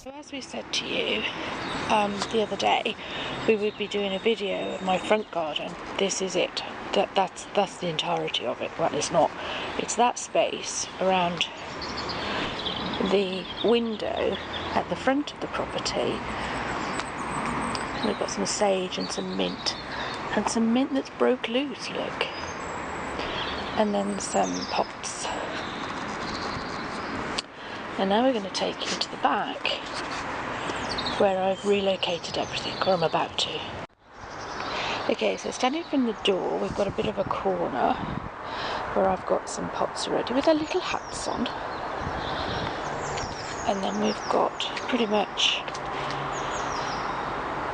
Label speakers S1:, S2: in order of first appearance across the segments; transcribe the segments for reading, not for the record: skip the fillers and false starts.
S1: So as we said to you the other day, we would be doing a video of my front garden. This is it. That's the entirety of it. Well, it's not. It's that space around the window at the front of the property. We've got some sage and some mint that's broke loose, look. And then some pots. And now we're going to take you to the back where I've relocated everything, or I'm about to. Okay, so standing from the door, we've got a bit of a corner where I've got some pots already with their little hats on. And then we've got pretty much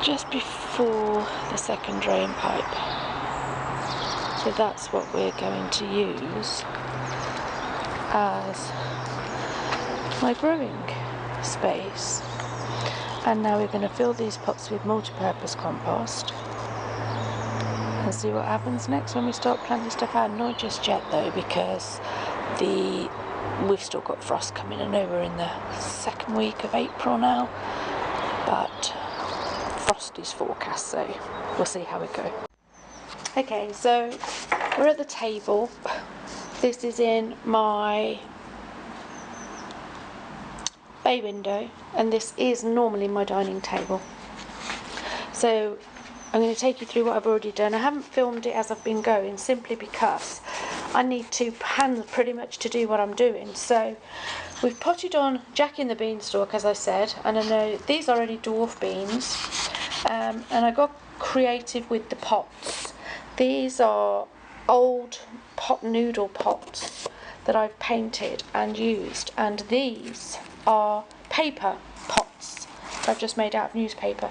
S1: just before the second drain pipe. So that's what we're going to use as my growing space. And now we're going to fill these pots with multi-purpose compost and see what happens next when we start planting stuff out. Not just yet though, because we've still got frost coming. I know we're in the second week of April now, but frost is forecast, so we'll see how we go. Okay, so we're at the table. This is in my bay window, and this is normally my dining table. So I'm going to take you through what I've already done. I haven't filmed it as I've been going, simply because I need 2 pans pretty much to do what I'm doing. So we've potted on Jack in the Beanstalk, as I said, and I know these are only dwarf beans, and I got creative with the pots. These are old pot noodle pots that I've painted and used, and these are paper pots I've just made out of newspaper,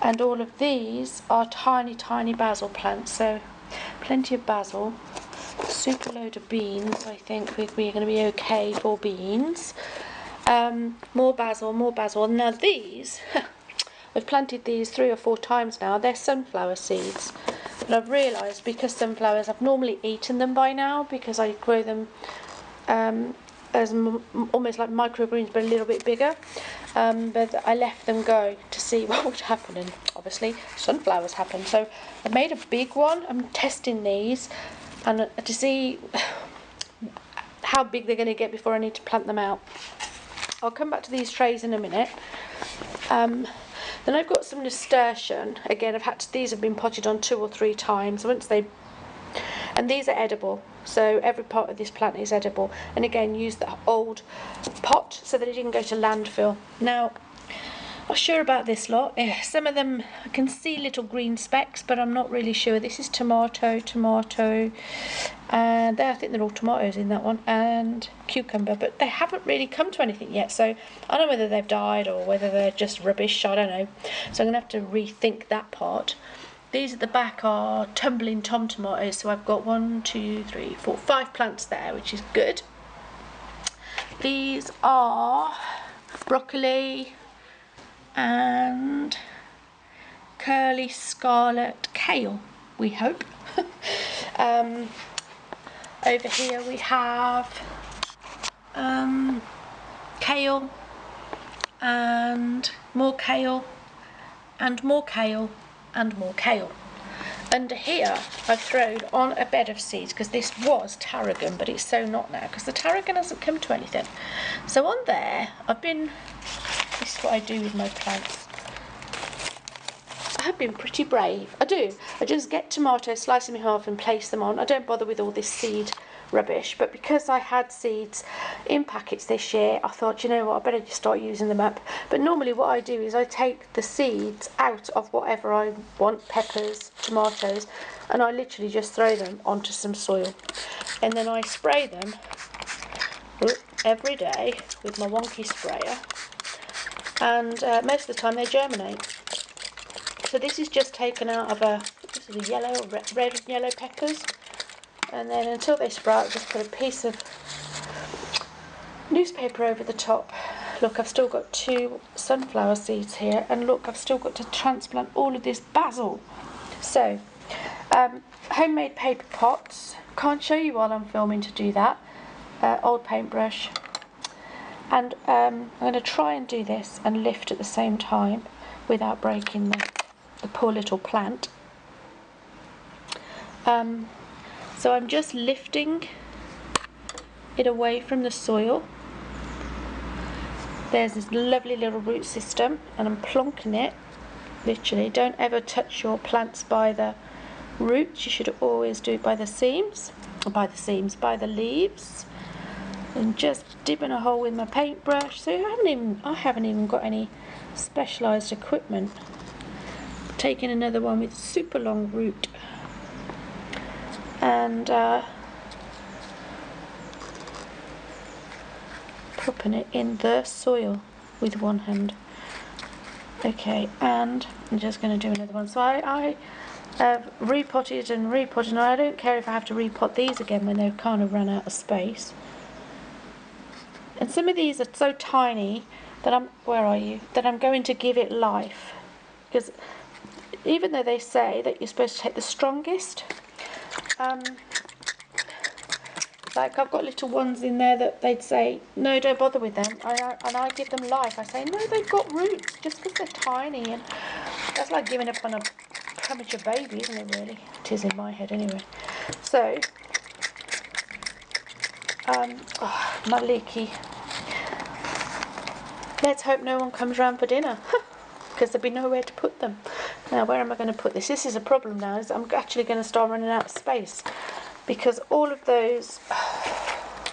S1: and all of these are tiny basil plants, so plenty of basil, super load of beans. I think we're going to be okay for beans. More basil. Now these I've planted these 3 or 4 times now. They're sunflower seeds, but I've realised because sunflowers, I've normally eaten them by now because I grow them as almost like microgreens, but a little bit bigger. But I left them go to see what would happen, and obviously sunflowers happen. So I made a big one. I'm testing these and to see how big they're going to get before I need to plant them out. I'll come back to these trays in a minute. Then I've got some nasturtium. Again, these have been potted on 2 or 3 times. And these are edible, so every part of this plant is edible. And again, use the old pot so that it didn't go to landfill. Now, I'm not sure about this lot. Some of them, I can see little green specks, but I'm not really sure. This is tomato, and I think they're all tomatoes in that one, and cucumber, but they haven't really come to anything yet. So I don't know whether they've died or whether they're just rubbish, I don't know. So I'm going to have to rethink that part. These at the back are tumbling tom tomatoes, so I've got 1, 2, 3, 4, 5 plants there, which is good. These are broccoli and curly scarlet kale, we hope. Over here we have kale and more kale and more kale and more kale. Under here I've thrown on a bed of seeds, because this was tarragon, but it's so not now because the tarragon hasn't come to anything. So on there this is what I do with my plants. I've been pretty brave. I just get tomatoes, slice them in half and place them on. I don't bother with all this seed rubbish, but because I had seeds in packets this year, I thought, you know what, I better just start using them up. But normally what I do is I take the seeds out of whatever I want, peppers, tomatoes, and I literally just throw them onto some soil, and then I spray them every day with my wonky sprayer, and most of the time they germinate. So this is just taken out of this is a yellow, red and yellow peppers. And then until they sprout, just put a piece of newspaper over the top. Look, I've still got 2 sunflower seeds here, and look, I've still got to transplant all of this basil. So, homemade paper pots. Can't show you while I'm filming to do that. Old paintbrush. And I'm going to try and do this and lift at the same time without breaking the poor little plant. So I'm just lifting it away from the soil. There's this lovely little root system and I'm plonking it, literally. Don't ever touch your plants by the roots. You should always do it by the seams, or by the leaves. And just dipping a hole with my paintbrush. So I haven't even got any specialised equipment. Taking another one with super long root. And popping it in the soil with one hand. Okay, and I'm just going to do another one. So I have repotted and repotted, and I don't care if I have to repot these again when they've kind of run out of space. And some of these are so tiny that I'm going to give it life, because even though they say that you're supposed to take the strongest, like I've got little ones in there that they'd say, no, don't bother with them, and I give them life. I say, no, they've got roots, just because they're tiny, and that's like giving up on a premature baby, isn't it, really? It is in my head anyway. So, my leaky. Let's hope no one comes round for dinner, because there'll be nowhere to put them. Now, where am I going to put this? This is a problem now, is I'm actually going to start running out of space, because all of those,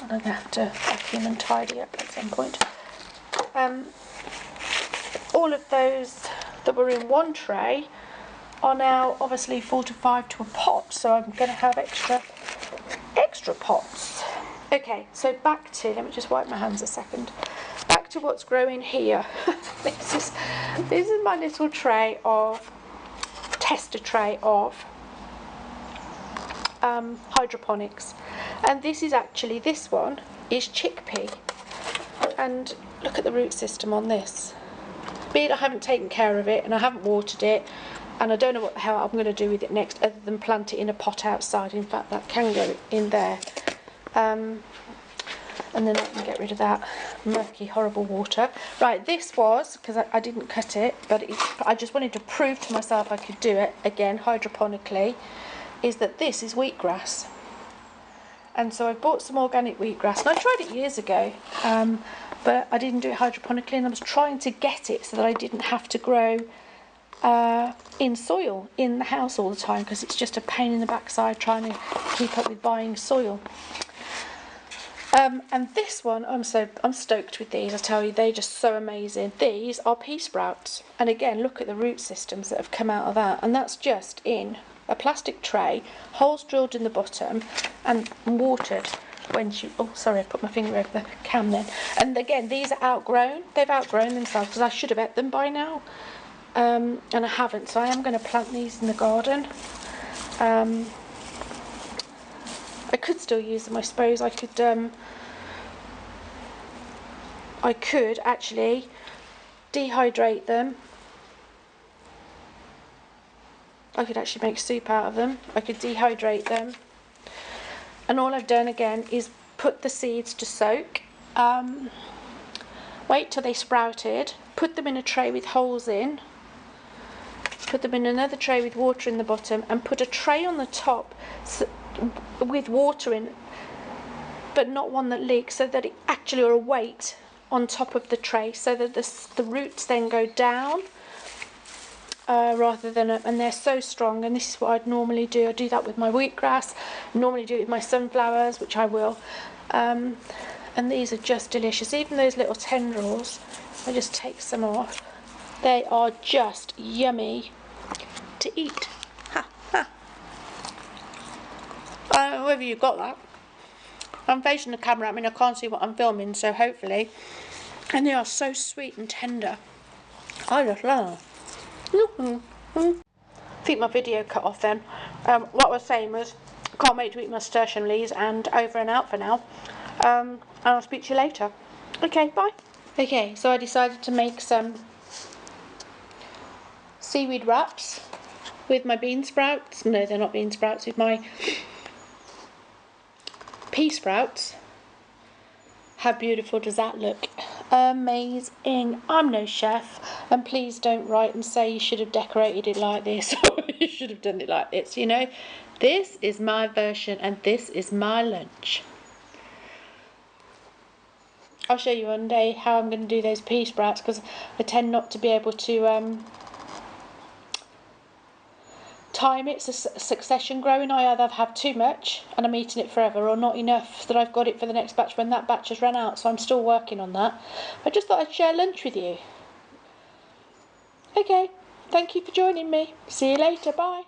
S1: I'm going to have to vacuum and tidy up at some point. All of those that were in one tray are now obviously fortified to a pot, so I'm going to have extra pots. Okay, so back to, let me just wipe my hands a second. Back to what's growing here. This is my little tray of, tester tray of hydroponics, and this one is chickpea, and look at the root system on this. Be it I haven't taken care of it and I haven't watered it, and I don't know what the hell I'm going to do with it next other than plant it in a pot outside. In fact, that can go in there, and then I can get rid of that murky horrible water. Right, this was, because I didn't cut it, but I just wanted to prove to myself I could do it again hydroponically, is that this is wheatgrass. And so I bought some organic wheatgrass, and I tried it years ago, but I didn't do it hydroponically, and I was trying to get it so that I didn't have to grow in soil in the house all the time, because it's just a pain in the backside trying to keep up with buying soil. And this one, I'm stoked with these. I tell you, they're just so amazing. These are pea sprouts, and again, look at the root systems that have come out of that, and that's just in a plastic tray, holes drilled in the bottom, and watered when she. Oh, sorry, I put my finger over the cam then. And again, these are outgrown. They've outgrown themselves, because I should have ate them by now, and I haven't. So I am going to plant these in the garden. I could still use them, I suppose. I could actually dehydrate them. I could actually make soup out of them. I could dehydrate them. And all I've done again is put the seeds to soak. Wait till they sprouted. Put them in a tray with holes in. Put them in another tray with water in the bottom, and put a tray on the top with water in, but not one that leaks, so that it actually, or a weight on top of the tray, so that the roots then go down rather than up, and they're so strong. And this is what I'd normally do. I do that with my wheatgrass, normally do it with my sunflowers, which I will, and these are just delicious. Even those little tendrils, I just take some off. They are just yummy to eat. Ha, ha. I don't know whether you got that. I'm facing the camera, I mean I can't see what I'm filming, so hopefully. And they are so sweet and tender. I just love them. I think my video cut off then. What I was saying was, can't wait to eat my nasturtium leaves, and over and out for now. And I'll speak to you later. Okay, bye. Okay, so I decided to make some seaweed wraps with my bean sprouts. No, they're not bean sprouts, with my pea sprouts. How beautiful does that look? amazing. I'm no chef, and please don't write and say you should have decorated it like this or you should have done it like this. You know, this is my version and this is my lunch. I'll show you one day how I'm going to do those pea sprouts, because I tend not to be able to time it. It's a succession growing. I either have too much and I'm eating it forever, or not enough that I've got it for the next batch when that batch has run out. So I'm still working on that. I just thought I'd share lunch with you. Okay, thank you for joining me. See you later. Bye.